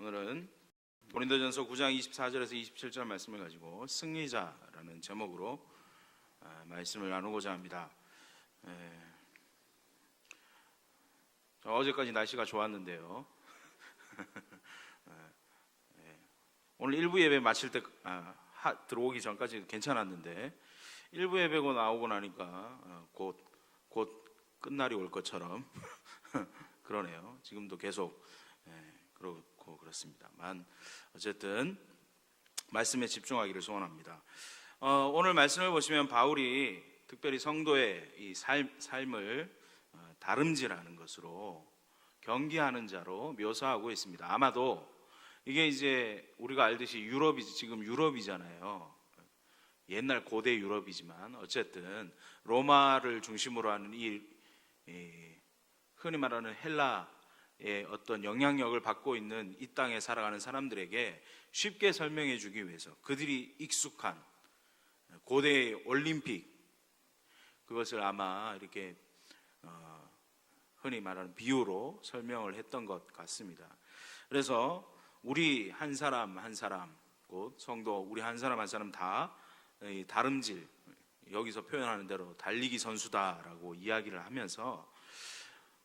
오늘은 고린도전서 9장 24절에서 27절 말씀을 가지고 승리자라는 제목으로 말씀을 나누고자 합니다. 어제까지 날씨가 좋았는데요. 오늘 1부 예배 마칠 때 들어오기 전까지 괜찮았는데 1부 예배고 나오고 나니까 곧 끝날이 올 것처럼 그러네요. 지금도 계속 그렇고 그렇습니다만 어쨌든 말씀에 집중하기를 소원합니다. 오늘 말씀을 보시면 바울이 특별히 성도의 이 삶을 다름질하는 것으로 경계하는 자로 묘사하고 있습니다. 아마도 이게 이제 우리가 알듯이 지금 유럽이잖아요. 옛날 고대 유럽이지만 어쨌든 로마를 중심으로 하는 이 흔히 말하는 헬라의 어떤 영향력을 받고 있는 이 땅에 살아가는 사람들에게 쉽게 설명해 주기 위해서 그들이 익숙한 고대의 올림픽, 그것을 아마 이렇게 흔히 말하는 비유로 설명을 했던 것 같습니다. 그래서 우리 한 사람 한 사람, 곧 성도 우리 한 사람 한 사람 다 다름질, 여기서 표현하는 대로 달리기 선수다라고 이야기를 하면서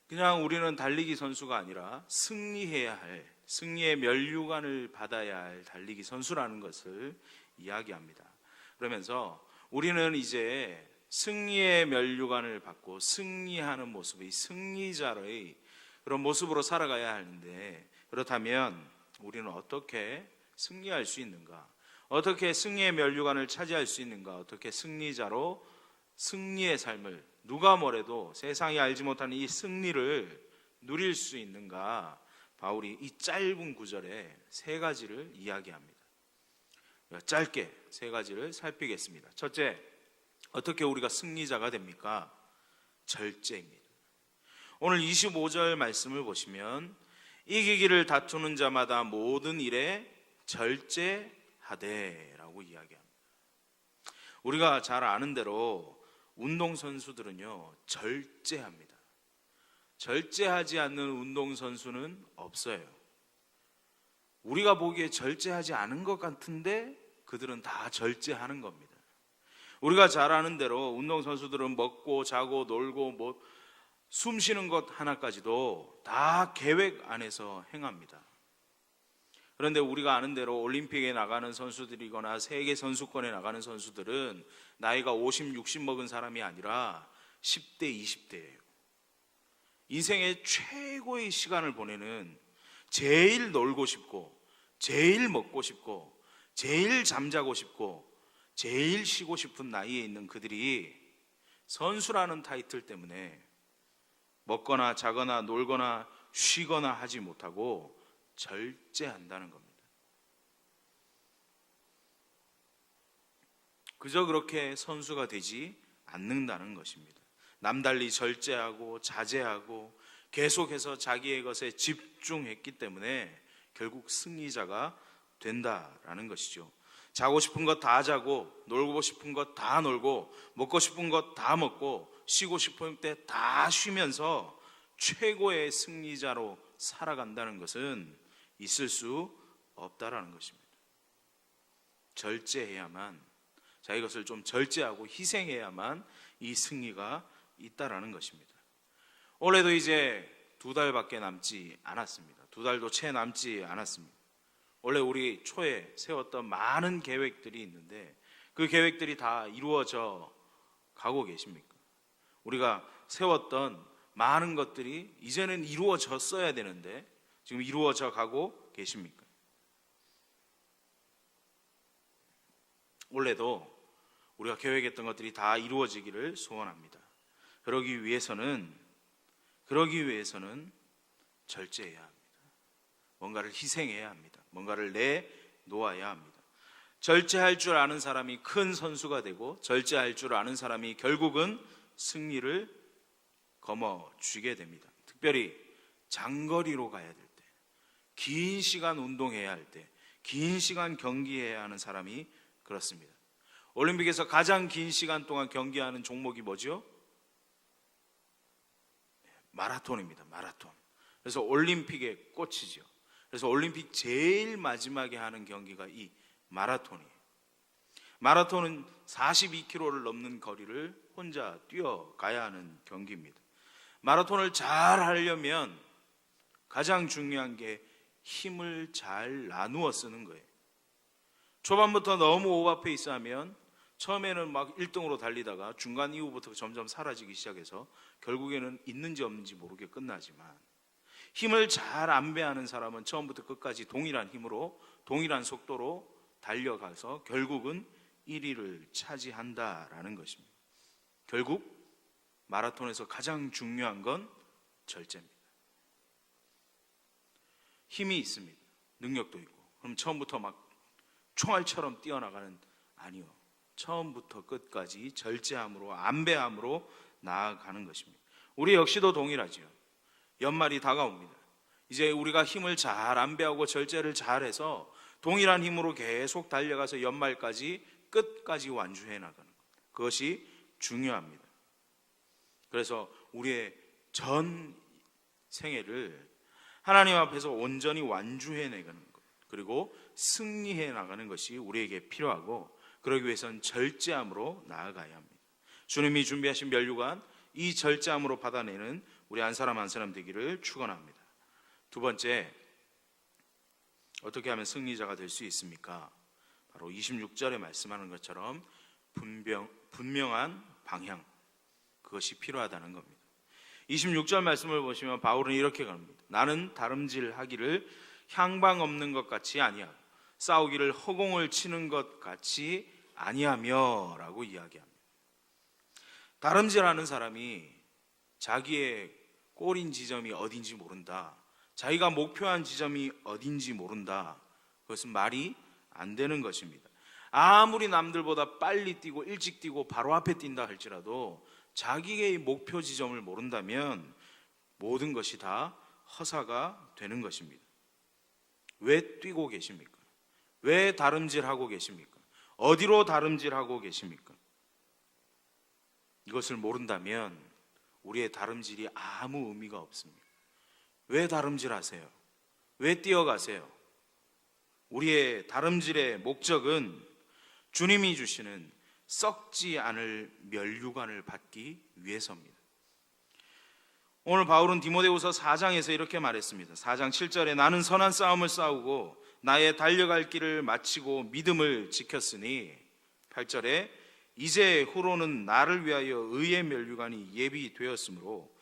그냥 우리는 달리기 선수가 아니라 승리해야 할, 승리의 면류관을 받아야 할 달리기 선수라는 것을 이야기합니다. 그러면서 우리는 이제 승리의 면류관을 받고 승리하는 모습의 승리자의 그런 모습으로 살아가야 하는데, 그렇다면 우리는 어떻게 승리할 수 있는가? 어떻게 승리의 면류관을 차지할 수 있는가? 어떻게 승리자로 승리의 삶을, 누가 뭐래도 세상이 알지 못하는 이 승리를 누릴 수 있는가? 바울이 이 짧은 구절에 세 가지를 이야기합니다. 짧게 세 가지를 살피겠습니다. 첫째, 어떻게 우리가 승리자가 됩니까? 절제입니다. 오늘 25절 말씀을 보시면 이기기를 다투는 자마다 모든 일에 절제하되라고 이야기합니다. 우리가 잘 아는 대로 운동선수들은요 절제합니다. 절제하지 않는 운동선수는 없어요. 우리가 보기에 절제하지 않은 것 같은데 그들은 다 절제하는 겁니다. 우리가 잘 아는 대로 운동선수들은 먹고 자고 놀고 숨 쉬는 것 하나까지도 다 계획 안에서 행합니다. 그런데 우리가 아는 대로 올림픽에 나가는 선수들이거나 세계 선수권에 나가는 선수들은 나이가 50, 60 먹은 사람이 아니라 10대, 20대예요. 인생의 최고의 시간을 보내는, 제일 놀고 싶고 제일 먹고 싶고 제일 잠자고 싶고 제일 쉬고 싶은 나이에 있는 그들이 선수라는 타이틀 때문에 먹거나 자거나 놀거나 쉬거나 하지 못하고 절제한다는 겁니다. 그저 그렇게 선수가 되지 않는다는 것입니다. 남달리 절제하고 자제하고 계속해서 자기의 것에 집중했기 때문에 결국 승리자가 된다라는 것이죠. 자고 싶은 것 다 자고, 놀고 싶은 것 다 놀고, 먹고 싶은 것 다 먹고, 쉬고 싶을 때 다 쉬면서 최고의 승리자로 살아간다는 것은 있을 수 없다라는 것입니다. 절제해야만, 자기 것을 좀 절제하고 희생해야만 이 승리가 있다라는 것입니다. 올해도 이제 2달밖에 남지 않았습니다. 2달도 채 남지 않았습니다. 원래 우리 초에 세웠던 많은 계획들이 있는데 그 계획들이 다 이루어져 가고 계십니까? 우리가 세웠던 많은 것들이 이제는 이루어졌어야 되는데 지금 이루어져 가고 계십니까? 올해도 우리가 계획했던 것들이 다 이루어지기를 소원합니다. 그러기 위해서는 절제해야 합니다. 뭔가를 희생해야 합니다. 뭔가를 내놓아야 합니다. 절제할 줄 아는 사람이 큰 선수가 되고, 절제할 줄 아는 사람이 결국은 승리를 거머쥐게 됩니다. 특별히 장거리로 가야 될 때, 긴 시간 운동해야 할 때, 긴 시간 경기해야 하는 사람이 그렇습니다. 올림픽에서 가장 긴 시간 동안 경기하는 종목이 뭐죠? 마라톤입니다. 마라톤. 그래서 올림픽의 꽃이죠. 그래서 올림픽 제일 마지막에 하는 경기가 이 마라톤이에요. 마라톤은 42km를 넘는 거리를 혼자 뛰어가야 하는 경기입니다. 마라톤을 잘 하려면 가장 중요한 게 힘을 잘 나누어 쓰는 거예요. 초반부터 너무 오버페이스 하면 처음에는 막 1등으로 달리다가 중간 이후부터 점점 사라지기 시작해서 결국에는 있는지 없는지 모르게 끝나지만, 힘을 잘 안배하는 사람은 처음부터 끝까지 동일한 힘으로 동일한 속도로 달려가서 결국은 1위를 차지한다라는 것입니다. 결국 마라톤에서 가장 중요한 건 절제입니다. 힘이 있습니다. 능력도 있고. 그럼 처음부터 막 총알처럼 뛰어나가는, 아니요. 처음부터 끝까지 절제함으로, 안배함으로 나아가는 것입니다. 우리 역시도 동일하지요. 연말이 다가옵니다. 이제 우리가 힘을 잘 안배하고 절제를 잘해서 동일한 힘으로 계속 달려가서 연말까지 끝까지 완주해 나가는 것, 그것이 중요합니다. 그래서 우리의 전 생애를 하나님 앞에서 온전히 완주해 나가는 것, 그리고 승리해 나가는 것이 우리에게 필요하고, 그러기 위해서는 절제함으로 나아가야 합니다. 주님이 준비하신 면류관, 이 절제함으로 받아내는 우리 한 사람 한 사람 되기를 축원합니다. 두 번째, 어떻게 하면 승리자가 될 수 있습니까? 바로 26절에 말씀하는 것처럼 분명한 방향, 그것이 필요하다는 겁니다. 26절 말씀을 보시면 바울은 이렇게 갑니다. 나는 다름질하기를 향방 없는 것 같이 아니하고 싸우기를 허공을 치는 것 같이 아니하며 라고 이야기합니다. 다름질하는 사람이 자기의 꼬린 지점이 어딘지 모른다, 자기가 목표한 지점이 어딘지 모른다, 그것은 말이 안 되는 것입니다. 아무리 남들보다 빨리 뛰고 일찍 뛰고 바로 앞에 뛴다 할지라도 자기의 목표 지점을 모른다면 모든 것이 다 허사가 되는 것입니다. 왜 뛰고 계십니까? 왜 다름질하고 계십니까? 어디로 다름질하고 계십니까? 이것을 모른다면 우리의 다름질이 아무 의미가 없습니다. 왜 다름질하세요? 왜 뛰어가세요? 우리의 다름질의 목적은 주님이 주시는 썩지 않을 면류관을 받기 위해서입니다. 오늘 바울은 디모데후서 4장에서 이렇게 말했습니다. 4장 7절에 나는 선한 싸움을 싸우고 나의 달려갈 길을 마치고 믿음을 지켰으니, 8절에 이제 후로는 나를 위하여 의의 면류관이 예비되었으므로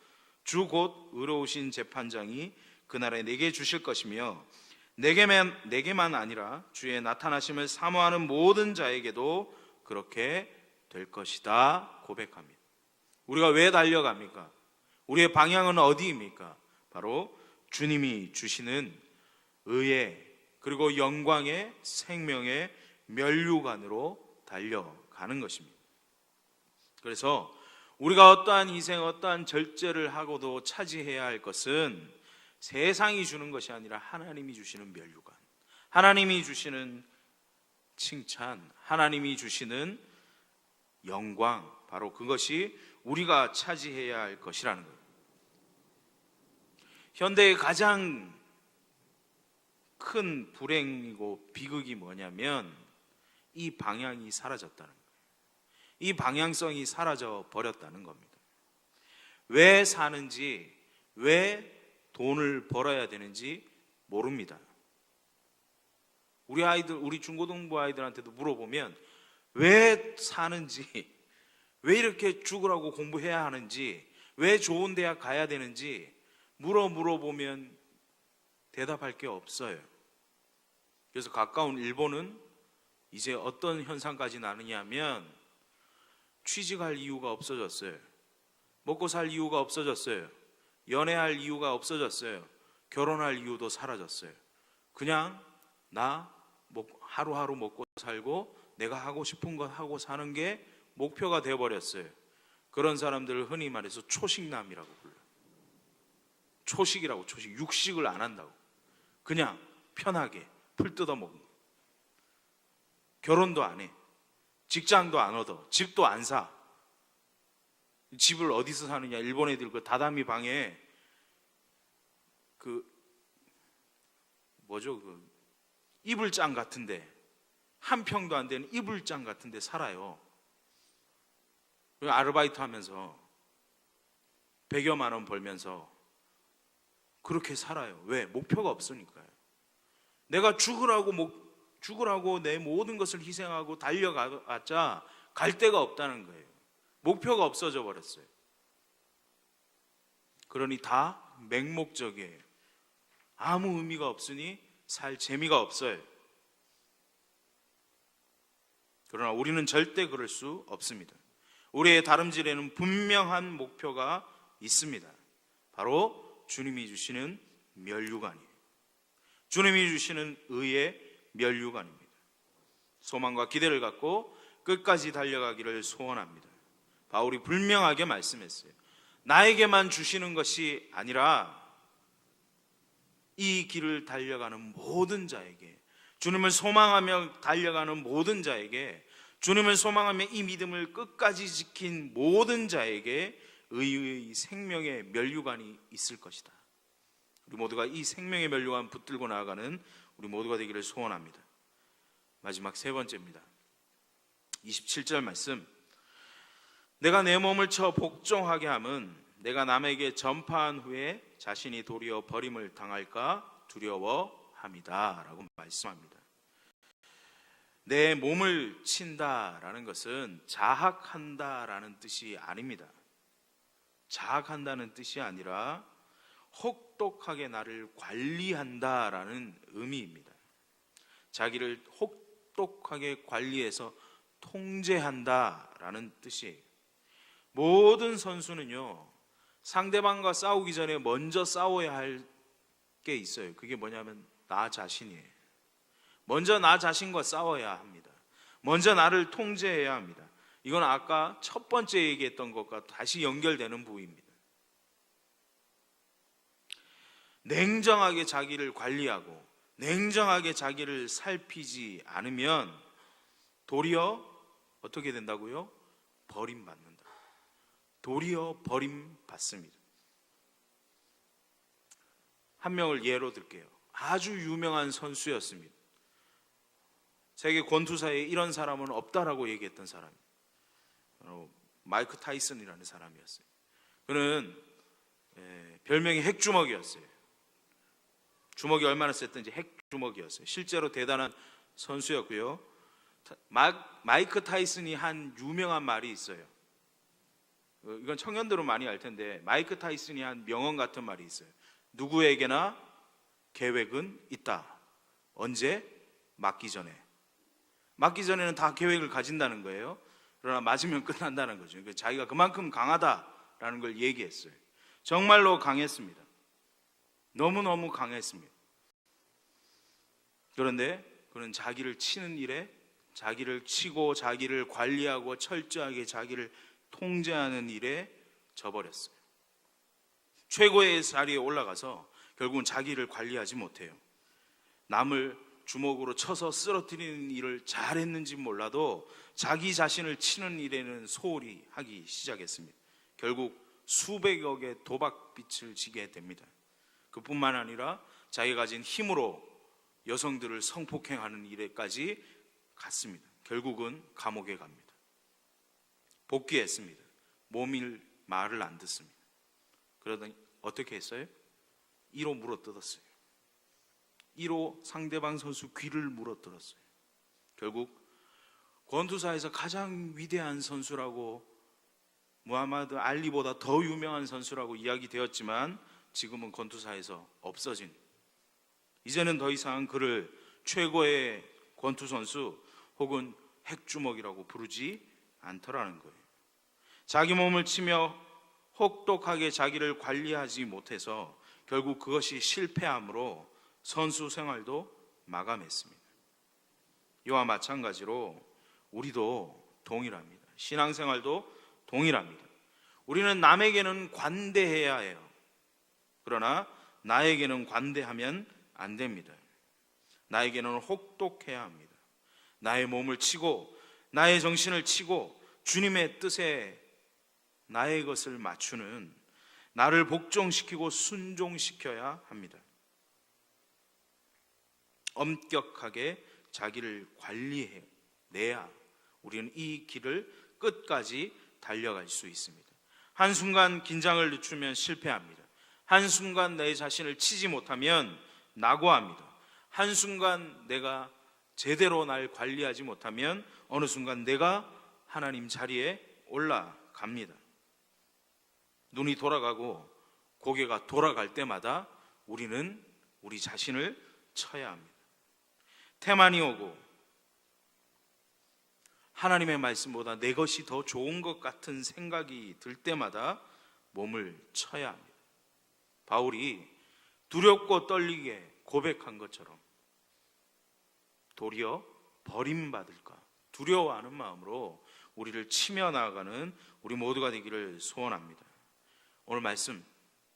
주 곧 의로우신 재판장이 그날에 내게 주실 것이며 내게만 아니라 주의 나타나심을 사모하는 모든 자에게도 그렇게 될 것이다 고백합니다. 우리가 왜 달려갑니까? 우리의 방향은 어디입니까? 바로 주님이 주시는 의의, 그리고 영광의, 생명의 면류관으로 달려가는 것입니다. 그래서 우리가 어떠한 희생, 어떠한 절제를 하고도 차지해야 할 것은 세상이 주는 것이 아니라 하나님이 주시는 면류관, 하나님이 주시는 칭찬, 하나님이 주시는 영광, 바로 그것이 우리가 차지해야 할 것이라는 거예요. 현대의 가장 큰 불행이고 비극이 뭐냐면 이 방향이 사라졌다는 거예요. 이 방향성이 사라져 버렸다는 겁니다. 왜 사는지, 왜 돈을 벌어야 되는지 모릅니다. 우리 아이들, 우리 중고등부 아이들한테도 물어보면 왜 사는지, 왜 이렇게 죽으라고 공부해야 하는지, 왜 좋은 대학 가야 되는지 물어보면 대답할 게 없어요. 그래서 가까운 일본은 이제 어떤 현상까지 나느냐 하면 취직할 이유가 없어졌어요. 먹고 살 이유가 없어졌어요. 연애할 이유가 없어졌어요. 결혼할 이유도 사라졌어요. 그냥 나 하루하루 먹고 살고 내가 하고 싶은 것 하고 사는 게 목표가 되어버렸어요. 그런 사람들을 흔히 말해서 초식남이라고 불러요. 초식이라고, 초식. 육식을 안 한다고. 그냥 편하게 풀 뜯어 먹는 거예요. 결혼도 안 해. 직장도 안 얻어. 집도 안 사. 집을 어디서 사느냐? 일본 애들 그 다다미 방에 그 뭐죠? 그 이불장 같은데, 한 평도 안 되는 이불장 같은데 살아요. 아르바이트 하면서 100여만 원 벌면서 그렇게 살아요. 왜? 목표가 없으니까요. 내가 죽으라고 내 모든 것을 희생하고 달려가자 갈 데가 없다는 거예요. 목표가 없어져 버렸어요. 그러니 다 맹목적이에요. 아무 의미가 없으니 살 재미가 없어요. 그러나 우리는 절대 그럴 수 없습니다. 우리의 다름질에는 분명한 목표가 있습니다. 바로 주님이 주시는 면류관이에요. 주님이 주시는 의의 면류관입니다. 소망과 기대를 갖고 끝까지 달려가기를 소원합니다. 바울이 분명하게 말씀했어요. 나에게만 주시는 것이 아니라 이 길을 달려가는 모든 자에게, 주님을 소망하며 달려가는 모든 자에게, 주님을 소망하며 이 믿음을 끝까지 지킨 모든 자에게 의의 생명의 면류관이 있을 것이다. 우리 모두가 이 생명의 면류관 붙들고 나아가는 우리 모두가 되기를 소원합니다. 마지막 세 번째입니다. 27절 말씀. 내가 내 몸을 쳐 복종하게 함은 내가 남에게 전파한 후에 자신이 도리어 버림을 당할까 두려워함이다 라고 말씀합니다. 내 몸을 친다라는 것은 자학한다라는 뜻이 아닙니다. 자학한다는 뜻이 아니라 혹독하게 나를 관리한다라는 의미입니다. 자기를 혹독하게 관리해서 통제한다라는 뜻이에요. 모든 선수는요, 상대방과 싸우기 전에 먼저 싸워야 할 게 있어요. 그게 뭐냐면 나 자신이에요. 먼저 나 자신과 싸워야 합니다. 먼저 나를 통제해야 합니다. 이건 아까 첫 번째 얘기했던 것과 다시 연결되는 부분입니다. 냉정하게 자기를 관리하고 냉정하게 자기를 살피지 않으면 도리어 어떻게 된다고요? 버림받는다. 도리어 버림받습니다. 한 명을 예로 들게요. 아주 유명한 선수였습니다. 세계 권투사에 이런 사람은 없다라고 얘기했던 사람이에요. 마이크 타이슨이라는 사람이었어요. 그는 별명이 핵주먹이었어요. 주먹이 얼마나 셌던지 핵주먹이었어요. 실제로 대단한 선수였고요. 마이크 타이슨이 한 유명한 말이 있어요. 이건 청년들은 많이 알 텐데, 마이크 타이슨이 한 명언 같은 말이 있어요. 누구에게나 계획은 있다. 언제? 맞기 전에. 맞기 전에는 다 계획을 가진다는 거예요. 그러나 맞으면 끝난다는 거죠. 자기가 그만큼 강하다라는 걸 얘기했어요. 정말로 강했습니다. 너무너무 강했습니다. 그런데 그는 자기를 치는 일에, 자기를 치고 자기를 관리하고 철저하게 자기를 통제하는 일에 져버렸어요. 최고의 자리에 올라가서 결국은 자기를 관리하지 못해요. 남을 주먹으로 쳐서 쓰러뜨리는 일을 잘했는지 몰라도 자기 자신을 치는 일에는 소홀히 하기 시작했습니다. 결국 수백억의 도박빚을 지게 됩니다. 그뿐만 아니라 자기가 가진 힘으로 여성들을 성폭행하는 일에까지 갔습니다. 결국은 감옥에 갑니다. 복귀했습니다. 몸이 말을 안 듣습니다. 그러더니 어떻게 했어요? 이로 물어뜯었어요. 이로 상대방 선수 귀를 물어뜯었어요. 결국 권투사에서 가장 위대한 선수라고, 무하마드 알리보다 더 유명한 선수라고 이야기되었지만 지금은 권투사에서 없어진, 이제는 더 이상 그를 최고의 권투 선수 혹은 핵주먹이라고 부르지 않더라는 거예요. 자기 몸을 치며 혹독하게 자기를 관리하지 못해서 결국 그것이 실패함으로 선수 생활도 마감했습니다. 이와 마찬가지로 우리도 동일합니다. 신앙생활도 동일합니다. 우리는 남에게는 관대해야 해요. 그러나 나에게는 관대하면 안 됩니다. 나에게는 혹독해야 합니다. 나의 몸을 치고 나의 정신을 치고 주님의 뜻에 나의 것을 맞추는, 나를 복종시키고 순종시켜야 합니다. 엄격하게 자기를 관리해내야 우리는 이 길을 끝까지 달려갈 수 있습니다. 한순간 긴장을 늦추면 실패합니다. 한순간 내 자신을 치지 못하면 낙오합니다. 한순간 내가 제대로 날 관리하지 못하면 어느 순간 내가 하나님 자리에 올라갑니다. 눈이 돌아가고 고개가 돌아갈 때마다 우리는 우리 자신을 쳐야 합니다. 태만이 오고 하나님의 말씀보다 내 것이 더 좋은 것 같은 생각이 들 때마다 몸을 쳐야 합니다. 바울이 두렵고 떨리게 고백한 것처럼 도리어 버림받을까 두려워하는 마음으로 우리를 치며 나아가는 우리 모두가 되기를 소원합니다. 오늘 말씀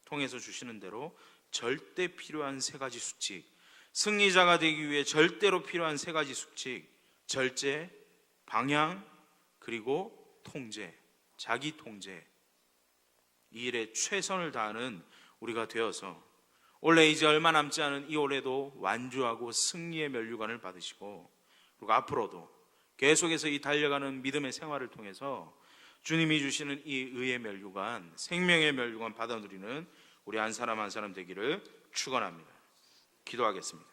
통해서 주시는 대로 절대 필요한 세 가지 수칙, 승리자가 되기 위해 절대로 필요한 세 가지 수칙, 절제, 방향, 그리고 통제, 자기 통제, 이 일에 최선을 다하는 우리가 되어서 올해 이제 얼마 남지 않은 이 올해도 완주하고 승리의 면류관을 받으시고, 그리고 앞으로도 계속해서 이 달려가는 믿음의 생활을 통해서 주님이 주시는 이 의의 면류관, 생명의 면류관 받아 누리는 우리 한 사람 한 사람 되기를 축원합니다. 기도하겠습니다.